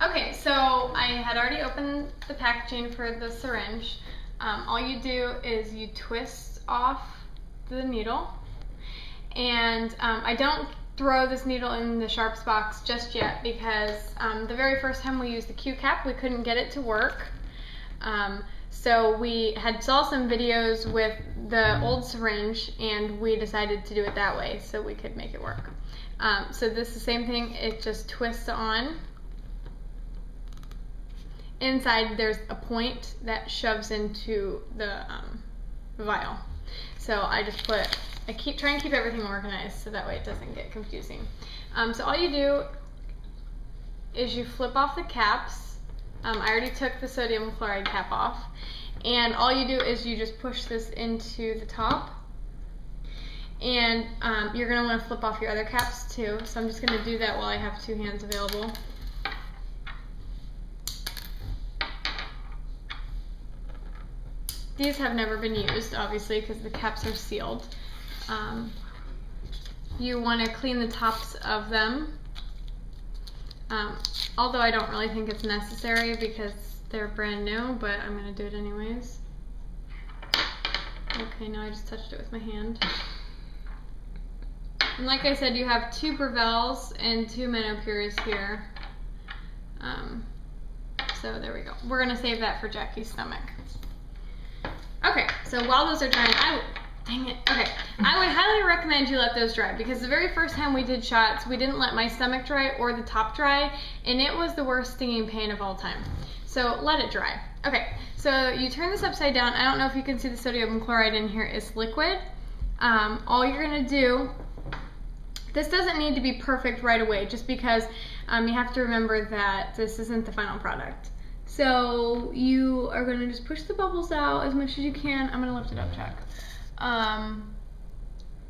Okay, so I had already opened the packaging for the syringe. All you do is you twist off the needle, and I don't throw this needle in the sharps box just yet because the very first time we used the Q-cap, we couldn't get it to work. So we had saw some videos with the old syringe, and we decided to do it that way so we could make it work. So this is the same thing, it just twists on. Inside there's a point that shoves into the vial. So I just try and keep everything organized so that way it doesn't get confusing. So all you do is you flip off the caps. I already took the sodium chloride cap off. And all you do is you just push this into the top. And you're going to want to flip off your other caps too. So I'm just going to do that while I have two hands available. These have never been used, obviously, because the caps are sealed. You want to clean the tops of them, although I don't really think it's necessary because they're brand new, but I'm going to do it anyways. Okay, now I just touched it with my hand. And like I said, you have 2 Brevels and 2 Menopures here. So there we go. We're going to save that for Jackie's stomach. Okay, so while those are drying, I would highly recommend you let those dry because the very first time we did shots, we didn't let my stomach dry or the top dry, and it was the worst stinging pain of all time. So let it dry. Okay, so you turn this upside down. I don't know if you can see the sodium chloride in here is liquid. All you're gonna do, this doesn't need to be perfect right away just because you have to remember that this isn't the final product. So you are going to just push the bubbles out as much as you can. I'm going to lift it up, Chuck.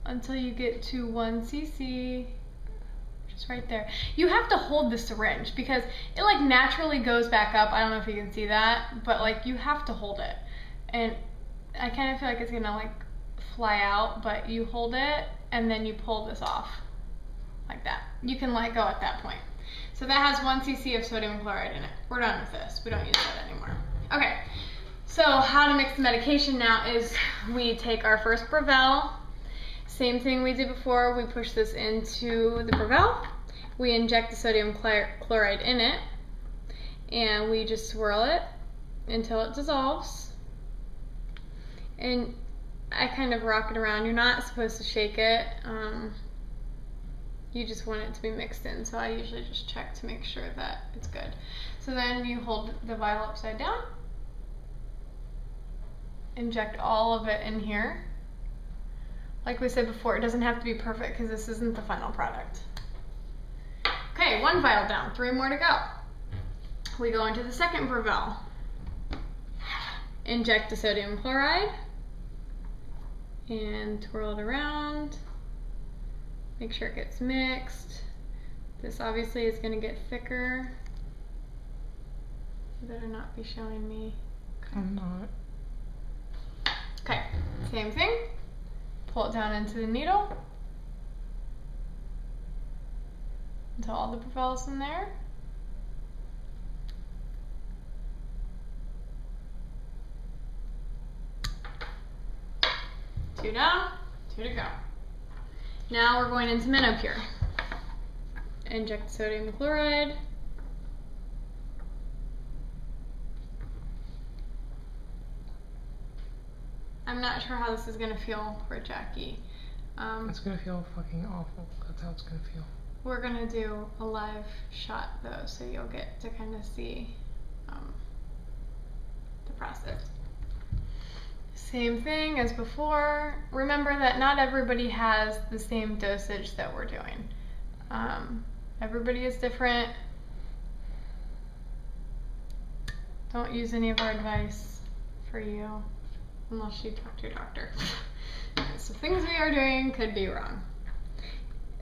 Until you get to 1 cc, just right there. You have to hold the syringe because it like naturally goes back up. I don't know if you can see that, but like you have to hold it. And I kind of feel like it's going to like fly out, but you hold it and then you pull this off like that. You can let go at that point. So that has 1 cc of sodium chloride in it. We're done with this. We don't use that anymore. Okay, so how to mix the medication now is we take our first Brevel. Same thing we did before. We push this into the Brevel. We inject the sodium chloride in it. And we just swirl it until it dissolves. And I kind of rock it around. You're not supposed to shake it. You just want it to be mixed in, so I usually just check to make sure that it's good. So then you hold the vial upside down, inject all of it in here. Like we said before, it doesn't have to be perfect because this isn't the final product. Okay, 1 vial down, 3 more to go. We go into the second Brevel. Inject the sodium chloride and twirl it around. Make sure it gets mixed. This obviously is going to get thicker. You better not be showing me. I'm not. Okay, same thing. Pull it down into the needle until all the Brevels in there. Two down, 2 to go. Now we're going into Menopure. Inject sodium chloride. I'm not sure how this is going to feel for Jackie. It's going to feel fucking awful. That's how it's going to feel. We're going to do a live shot though, so you'll get to kind of see the process. Same thing as before. Remember that not everybody has the same dosage that we're doing. Everybody is different. Don't use any of our advice for you unless you talk to your doctor. So things we are doing could be wrong.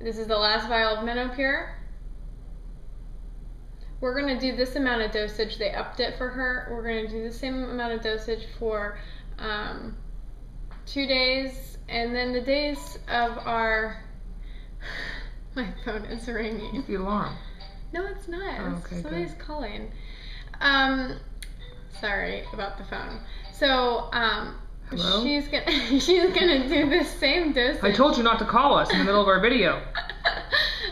This is the last vial of Menopure. We're going to do this amount of dosage. They upped it for her. We're going to do the same amount of dosage for 2 days, and then the days of our my phone is ringing. The alarm. No, it's not. Oh, okay, Somebody's good. calling. Sorry about the phone. So, Hello? she's gonna do the same dosage. I told you not to call us in the middle of our video.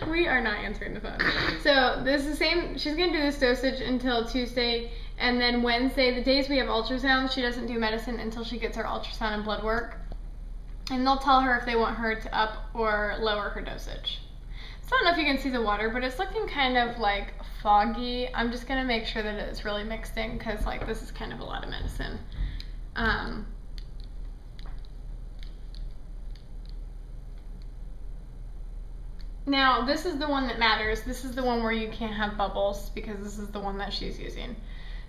We are not answering the phone. So this is the same. She's gonna do this dosage until Tuesday, and then Wednesday, the days we have ultrasounds, she doesn't do medicine until she gets her ultrasound and blood work, and they'll tell her if they want her to up or lower her dosage. So I don't know if you can see the water, but it's looking kind of like foggy. I'm just gonna make sure that it's really mixed in because like this is kind of a lot of medicine. Now this is the one that matters. This is the one where you can't have bubbles because this is the one that she's using.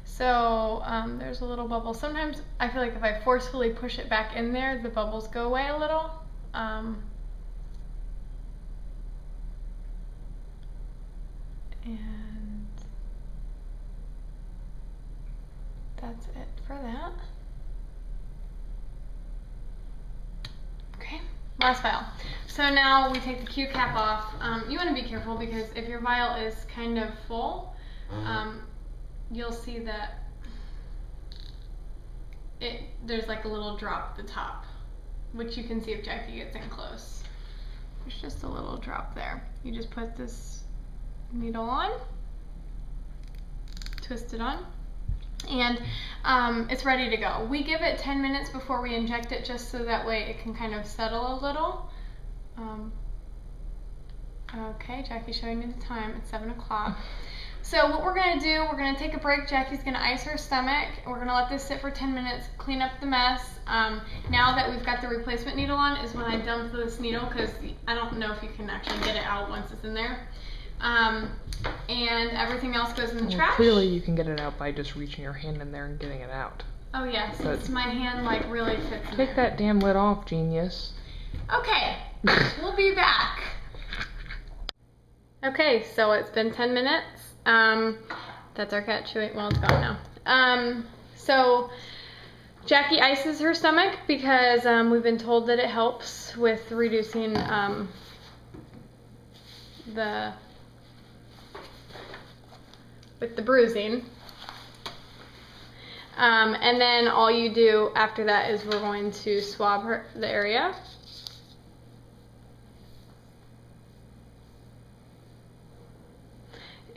So there's a little bubble. Sometimes I feel like if I forcefully push it back in there, the bubbles go away a little. And that's it for that. Okay, last vial. So now we take the Q cap off. You want to be careful because if your vial is kind of full, you'll see that there's like a little drop at the top, which you can see if Jackie gets in close. There's just a little drop there. You just put this needle on, twist it on, and it's ready to go. We give it 10 minutes before we inject it just so that way it can kind of settle a little. Okay, Jackie's showing me the time. It's 7 o'clock. So what we're going to do, we're going to take a break. Jackie's going to ice her stomach. We're going to let this sit for 10 minutes, clean up the mess. Now that we've got the replacement needle on is when I dump this needle because I don't know if you can actually get it out once it's in there. And everything else goes in the trash. Clearly you can get it out by just reaching your hand in there and getting it out. Oh yeah, since my hand like really fits in Take there. that damn lid off, genius. Okay, we'll be back. Okay, so it's been 10 minutes. That's our cat chewing. Well, it's gone now. So Jackie ices her stomach because we've been told that it helps with reducing the bruising. And then all you do after that is we're going to swab the area.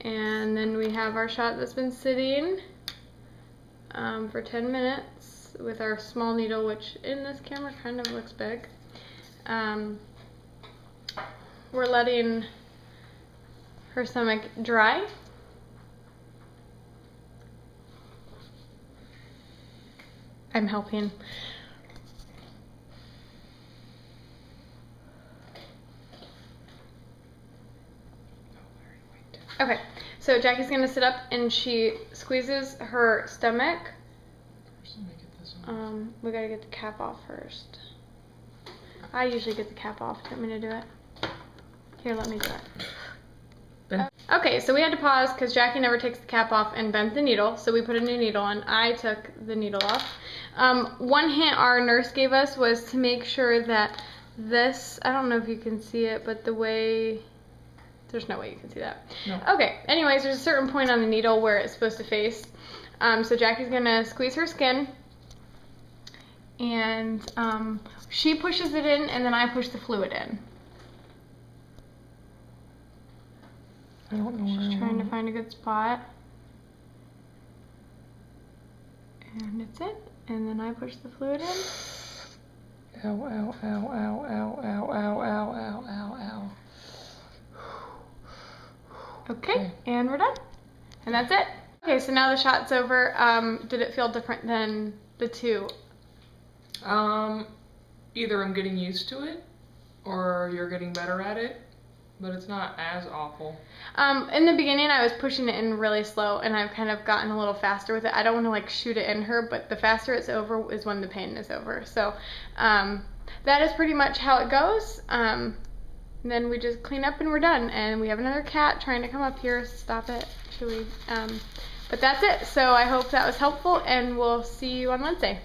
And then we have our shot that's been sitting for 10 minutes with our small needle, which in this camera kind of looks big. We're letting her stomach dry. I'm helping. Okay, so Jackie's gonna sit up and she squeezes her stomach. We gotta get the cap off first. I usually get the cap off. Do you want me to do it? Here, let me do it. Okay, so we had to pause because Jackie never takes the cap off and bent the needle, so we put a new needle on. I took the needle off. One hint our nurse gave us was to make sure that this, I don't know if you can see it, but the way, there's no way you can see that. No. Okay, anyways, there's a certain point on the needle where it's supposed to face. So Jackie's gonna squeeze her skin, and she pushes it in, and then I push the fluid in. I don't know. Just trying to find a good spot. And that's it. And then I push the fluid in. Ow, ow, ow, ow, ow, ow, ow, ow, ow, ow, ow. Okay, and we're done. And that's it. Okay, so now the shot's over. Did it feel different than the two? Either I'm getting used to it, or you're getting better at it, but it's not as awful. In the beginning, I was pushing it in really slow, and I've kind of gotten a little faster with it. I don't want to like shoot it in her, but the faster it's over is when the pain is over. So that is pretty much how it goes. Then we just clean up and we're done. And we have another cat trying to come up here. Stop it, Chewy. But that's it. So I hope that was helpful, and we'll see you on Wednesday.